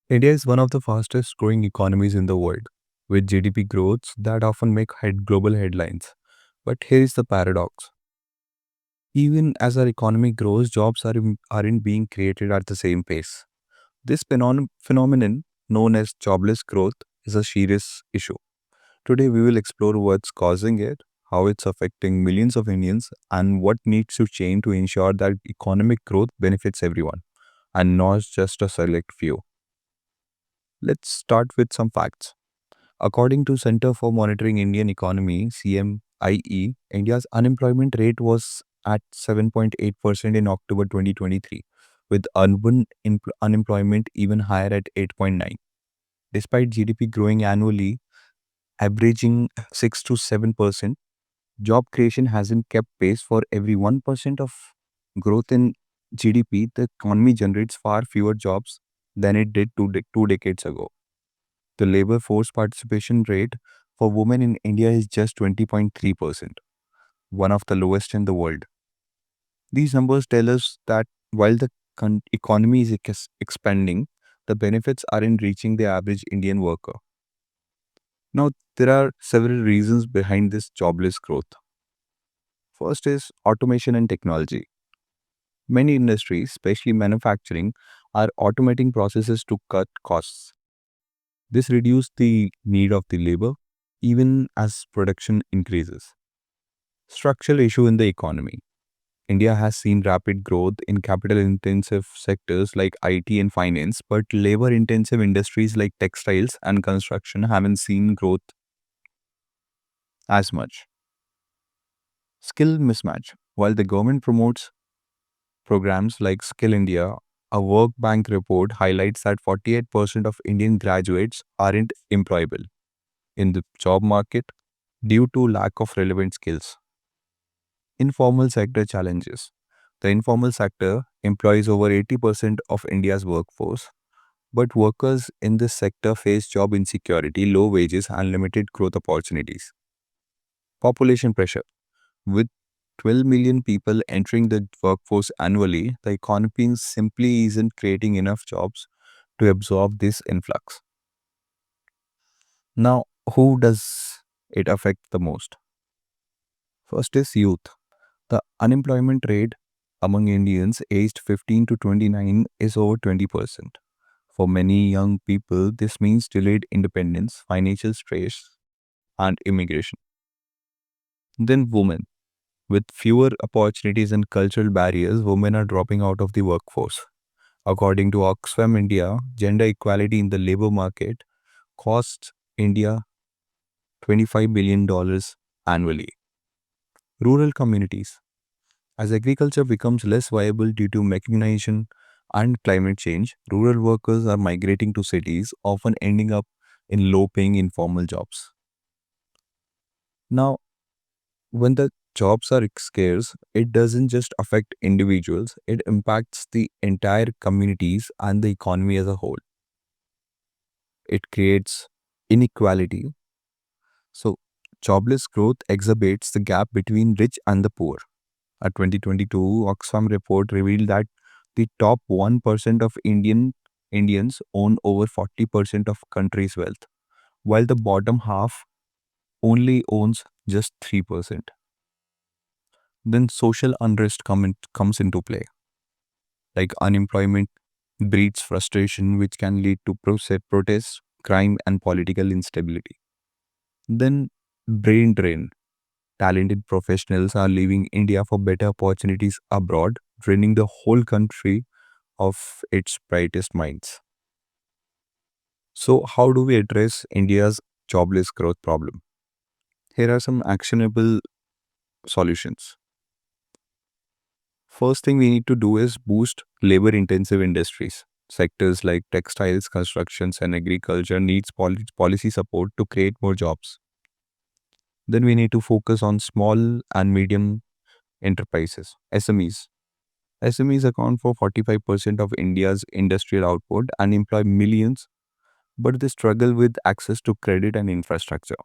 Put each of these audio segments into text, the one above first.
India is one of the fastest growing economies in the world, with GDP growths that often make global headlines. But here is the paradox. Even as our economy grows, aren't being created at the same pace. This phenomenon, known as jobless growth, is a serious issue. Today, we will explore what's causing it, how it's affecting millions of Indians, and what needs to change to ensure that economic growth benefits everyone and not just a select few. Let's start with some facts. According to Center for Monitoring Indian Economy (CMIE), India's unemployment rate was at 7.8% in October 2023, with urban unemployment even higher at 8.9. Despite GDP growing annually, averaging 6 to 7%, job creation hasn't kept pace. For every 1% of growth in GDP, the economy generates far fewer jobs than it did two decades ago. The labor force participation rate for women in India is just 20.3%, one of the lowest in the world. These numbers tell us that while the economy is expanding, the benefits aren't reaching the average Indian worker. Now, there are several reasons behind this jobless growth. First is automation and technology. Many industries, especially manufacturing, are automating processes to cut costs. This reduces the need of the labor even as production increases. Structural issue in the economy. India has seen rapid growth in capital intensive sectors like IT and finance, but labor intensive industries like textiles and construction haven't seen growth as much. Skill mismatch. While the government promotes programs like Skill India, a World Bank report highlights that 48% of Indian graduates aren't employable in the job market due to lack of relevant skills. Informal sector challenges. The informal sector employs over 80% of India's workforce, but workers in this sector face job insecurity, low wages, and limited growth opportunities. Population pressure. With 12 million people entering the workforce annually, the economy simply isn't creating enough jobs to absorb this influx. Now, who does it affect the most? First is youth. The unemployment rate among Indians aged 15 to 29 is over 20%. For many young people, this means delayed independence, financial stress, and immigration. Then, women. With fewer opportunities and cultural barriers, women are dropping out of the workforce. According to Oxfam India, gender equality in the labor market costs India $25 billion annually. Rural communities. As agriculture becomes less viable due to mechanization and climate change, rural workers are migrating to cities, often ending up in low paying informal jobs. Now, when the jobs are scarce, it doesn't just affect individuals, it impacts the entire communities and the economy as a whole. It creates inequality. So, jobless growth exacerbates the gap between rich and the poor. A 2022 Oxfam report revealed that the top 1% of Indians own over 40% of country's wealth, while the bottom half only owns just 3%. Then social unrest comes into play. Like unemployment breeds frustration, which can lead to protests, crime, and political instability. Then brain drain. Talented professionals are leaving India for better opportunities abroad, draining the whole country of its brightest minds. So, how do we address India's jobless growth problem? Here are some actionable solutions. First thing we need to do is boost labor intensive industries. Sectors like textiles, constructions, and agriculture needs policy support to create more jobs. Then we need to focus on small and medium enterprises, SMEs. SMEs account for 45% of India's industrial output and employ millions, but they struggle with access to credit and infrastructure.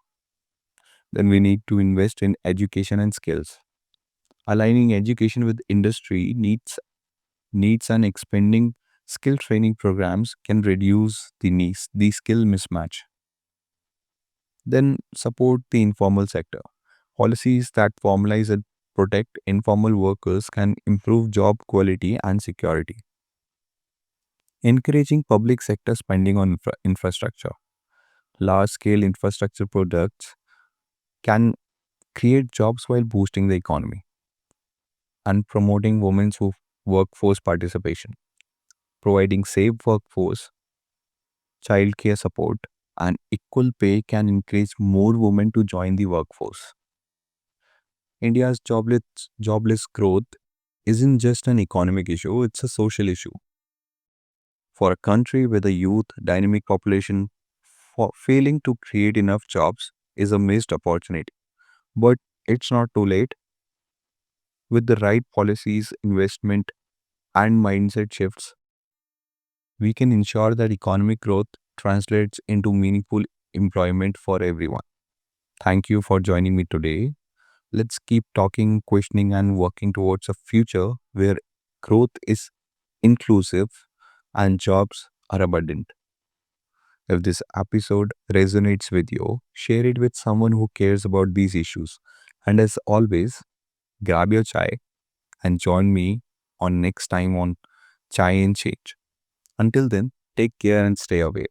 Then we need to invest in education and skills. Aligning education with industry needs an expanding Skill training programs can reduce the skill mismatch. Then support the informal sector. Policies that formalize and protect informal workers can improve job quality and security. Encouraging public sector spending on infrastructure. Large scale infrastructure products can create jobs while boosting the economy. And promoting women's workforce participation. Providing safe workforce, childcare support, and equal pay can encourage more women to join the workforce. India's jobless growth isn't just an economic issue, it's a social issue. For a country with a youth dynamic population, failing to create enough jobs is a missed opportunity. But it's not too late. With the right policies, investment, and mindset shifts, we can ensure that economic growth translates into meaningful employment for everyone. Thank you for joining me today. Let's keep talking, questioning, and working towards a future where growth is inclusive and jobs are abundant. If this episode resonates with you, share it with someone who cares about these issues. And as always, grab your chai and join me on next time on Chai and Change. Until then, take care and stay aware.